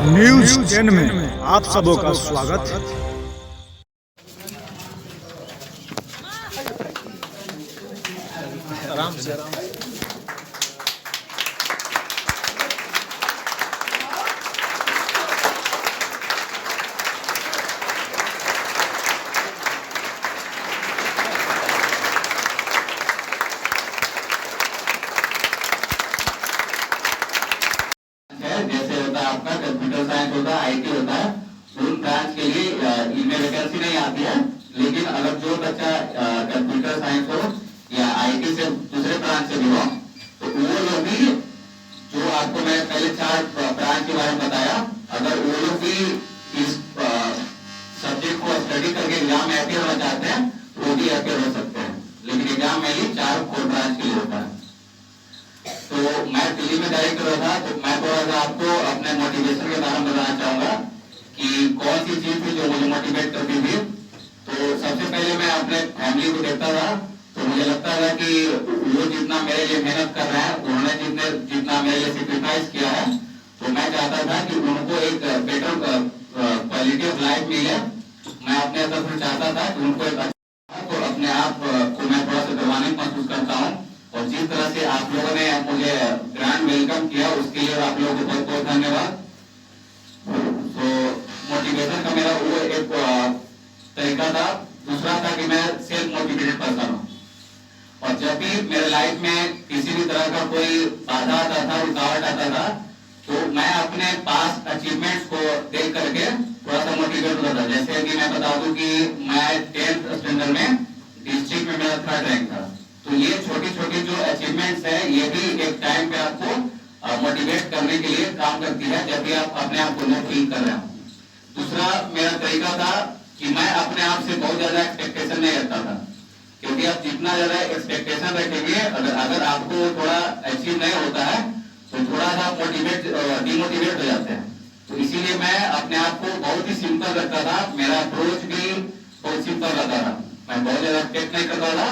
News 10 में आप सबों का स्वागत है। आराम से आराम से। जैसे होता है आपका कंप्यूटर साइंस होता है, आईटी होता है, उन ब्रांच के लिए इनमें वैकेंसी नहीं आती है। लेकिन अगर जो बच्चा कंप्यूटर साइंस हो या आईटी से दूसरे ब्रांच से भी हो, तो वो लोग भी, जो आपको मैं पहले 4 ब्रांच के बारे में बताया, अगर वो लोग भी इस सब्जेक्ट को स्टडी करके एग्जाम में अपियर होना चाहते हैं तो वो भी अपियर हो सकते हैं। लेकिन एग्जाम में ही 4 कोर ब्रांच के लिए होता है। तो मैं दिल्ली में डायरेक्ट रहा था, तो मैं थोड़ा सा आपको अपने मोटिवेशन के बारे में बताना चाहूंगा कि कौन सी चीज थी जो मुझे मोटिवेट करती थी। तो सबसे पहले मैं अपने फैमिली को देखता था, तो मुझे लगता था कि वो जितना मेरे लिए मेहनत कर रहे हैं, उन्होंने जितना मेरे लिए सेक्रीफाइस किया है, तो मैं चाहता था कि उनको एक बेटर क्वालिटी ऑफ लाइफ मिले। मैं अपने तरफ से चाहता था कि उनको एक अच्छा, तो अपने आप को मैं थोड़ा सा गर्वान्वित महसूस करता हूँ। और जिस तरह से आप लोगों ने मुझे ग्रैंड वेलकम किया, उसके लिए आप लोगों को बहुत बहुत धन्यवाद। तो मोटिवेशन का मेरा वो एक तरीका था। दूसरा था कि मैं सेल्फ मोटिवेटेड पर्सन हूँ, और जब भी मेरे लाइफ में किसी भी तरह का कोई बाधा आता था, रुकावट आता था, तो मैं अपने पास अचीवमेंट्स को देख करके थोड़ा सा मोटिवेट होता था। जैसे कि मैं बता दूं कि मैं 10th स्टैंडर्ड में डिस्ट्रिक्ट में मेरा 3rd रैंक था। तो ये छोटी छोटी जो अचीवमेंट्स है, ये भी एक टाइम पे आपको मोटिवेट करने के लिए काम करती है, जब भी आप अपने आप को लो फील कर रहे हो। दूसरा मेरा तरीका था कि मैं अपने आप से बहुत ज्यादा एक्सपेक्टेशन नहीं रखता था, क्योंकि आप जितना ज्यादा एक्सपेक्टेशन रखेंगे, अगर आपको थोड़ा अचीव नहीं होता है, तो थोड़ा सा डिमोटिवेट हो जाते हैं। तो इसीलिए मैं अपने आप को बहुत ही सिंपल रखता था। मेरा अप्रोच भी बहुत सिंपल रहता था, मैं बहुत ज्यादा एक्सपेक्ट नहीं करता था,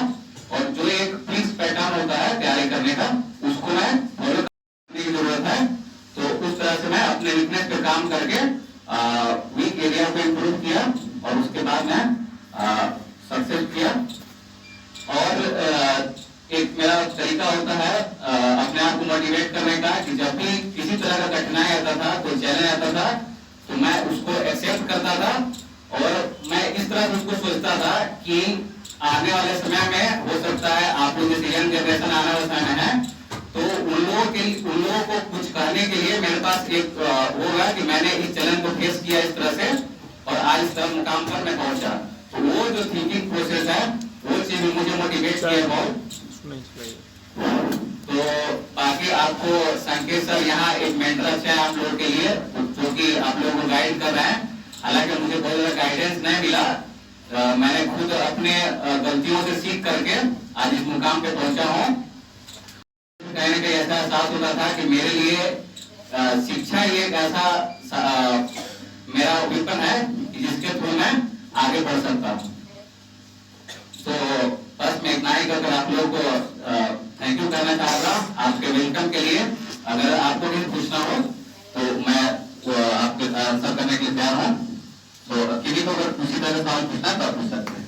और जो एक फिक्स पैटर्न होता है तैयारी करने का, उसको मैं फॉलो करने की जरूरत है। तो उस तरह से मैं अपने वीकनेस पे काम करके वीक एरिया को इम्प्रूव किया, और उसके बाद मैं सक्सेस किया। और एक मेरा तरीका होता है अपने आप को मोटिवेट करने का, कि जब भी किसी तरह का कठिनाई आता था, कोई चैलेंज आता था, तो मैं उसको एक्सेप्ट करता था। और मैं इस तरह से उसको सोचता था कि आने वाले समय में हो सकता है आप लोग जैसे यंग जनरेशन आने वाले समय है, तो उन लोगों को कुछ करने के लिए मेरे पास एक होगा कि मैंने इस चैलेंज को फेस किया इस तरह से, और आज इस तरह मुकाम पर मैं पहुंचा। तो वो जो थिंकिंग प्रोसेस है, वो चीज मुझे मोटिवेट किया बहुत। तो बाकी आपको संकेत सर यहाँ एक मेंटर अच्छा है आप लोगों के लिए, जो कि आप लोगों को गाइड कर रहे हैं। हालांकि मुझे बहुत ज्यादा गाइडेंस नहीं मिला, मैंने खुद अपने गलतियों से सीख करके आज इस मुकाम पे पहुंचा हूँ। कहीं ना कहीं ऐसा एहसास होता था कि मेरे लिए शिक्षा ही एक ऐसा मेरा वेपन है जिसके थ्रू मैं आगे बढ़ सकता हूँ। तो बस मैं इतना ही कहकर आप लोगों को थैंक यू कहना चाहूंगा आपके वेलकम के लिए। अगर आपको भी पूछना हो तो मैं आपके आंसर करने के लिए तैयार हूँ। तो किसी को अगर किसी तरह सवाल पूछना है तो आप पूछ सकते हैं।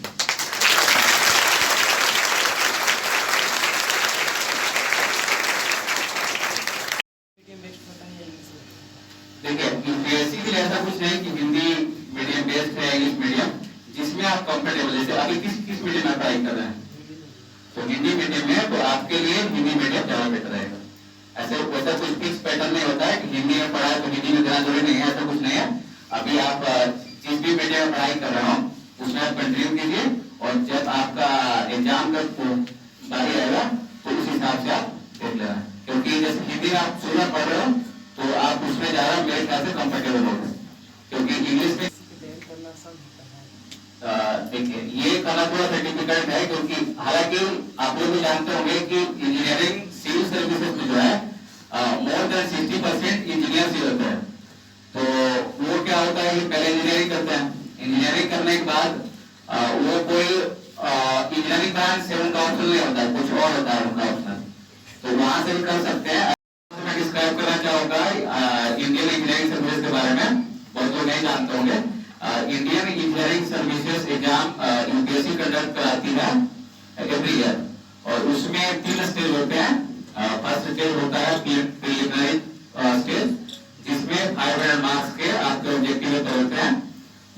देखिए, यूपीएससी के लिए ऐसा कुछ नहीं कि हिंदी मीडियम बेस्ड है, इंग्लिश मीडियम, जिसमें आप कंफर्टेबल। जैसे अभी किस मीडियम में पढ़ाई कर रहे हैं, तो हिंदी मीडियम में, तो आपके लिए हिंदी मीडियम ज्यादा बेटर रहेगा। ऐसे वैसा कुछ फिक्स पैटर्न नहीं होता है कि हिंदी में पढ़ा है तो हिंदी में देना जरूरी नहीं है, ऐसा कुछ नहीं है। अभी आप जिस भी मीडियम में पढ़ाई कर रहे हो उसमें आप कंटिन्यू कीजिए, और जब आपका एग्जाम का बारी आएगा तो उस हिसाब से आप देख लेना। क्योंकि जैसे हिंदी में आप शुरू पढ़ रहे हो तो आप उसमें ज्यादा मेरे ख्याल से कंफर्टेबल होंगे, क्योंकि इंग्लिश में देखिए ये करना थोड़ा सा डिफिकल्ट है। क्योंकि हालांकि आप लोग भी जानते होंगे कि इंजीनियरिंग सिविल सर्विसेज में जो है मोर देन 60% इंजीनियर ही होते हैं। तो वो क्या होता है कि पहले इंजीनियरिंग करते हैं, इंजीनियरिंग करने के बाद वो कोई इंजीनियरिंग ब्रांच से उनका ऑप्शन नहीं होता है, कुछ और होता है उनका ऑप्शन, तो वहां से भी कर सकते हैं। मैं डिस्क्राइब करना चाहूंगा इंडियन इंजीनियरिंग सर्विस के बारे में। नहीं जानते होंगे, Indian engineering services exam UPSC conduct कराती है एवरी ईयर, और उसमें 3 स्टेज होते हैं। फर्स्ट स्टेज होता है प्रिलिमिनरी स्टेज, जिसमें 500 मार्क्स के आपके ऑब्जेक्टिव पेपर होते हैं।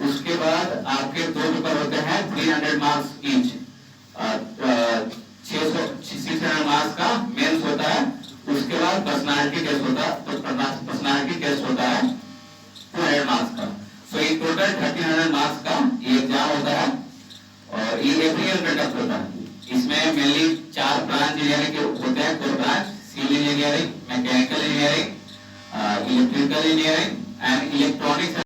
उसके बाद आपके 2 पेपर होते हैं 300 मार्क्स ईच, 600 मार्क्स का मेंस होता है। उसके बाद पर्सनालिटी टेस्ट होता है, तो पर्सनालिटी टेस्ट होता है 200 मार्क्स का। सो इन टोटल 1300 मार्क्स का ये एग्जाम होता है, और ये एवरी ईयर कंडक्ट होता है। इसमें मेनली 4 ब्रांच इंजीनियरिंग के होते हैं, core branch, civil engineering, mechanical engineering, electrical engineering and electronics